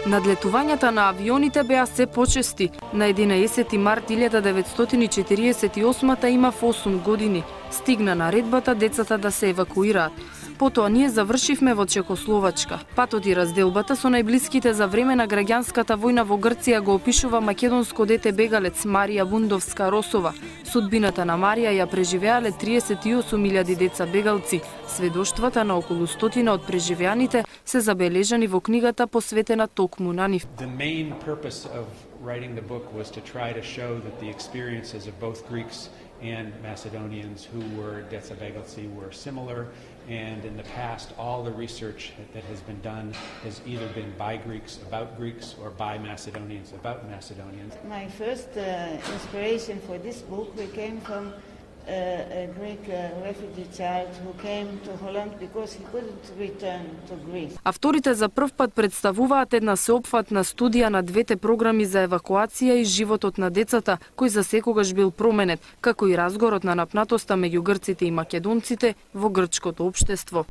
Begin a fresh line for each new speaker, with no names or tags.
Надлетувањата на авионите беа се почести. На 11 март 1948 имав 8 години. Стигна наредбата децата да се евакуираат. Потоа ние завршивме во Чекословачка. Патот и разделбата со најблиските за време на граѓанската војна во Грција го опишува македонско дете бегалец Марија Бундовска-Росова. Судбината на Марија ја преживеале 38.000 деца бегалци. Сведоштвата на околу 100 од преживеаните се забележани во книгата посветена токму на нив.
Writing the book was to try to show that the experiences of both Greeks and Macedonians who were deca begalci were similar, and in the past all the research that has been done has either been by Greeks about Greeks or by Macedonians about Macedonians.
My first inspiration for this book came from a Greek refugee child who came to Holland because he couldn't return to Greece.
Авторите за прв пат представуваат една сеопфатна студија на двете програми за евакуација и животот на децата, кој за секогаш бил променет, како и разгорот на напнатоста меѓу грците и македонците во грчкото општество.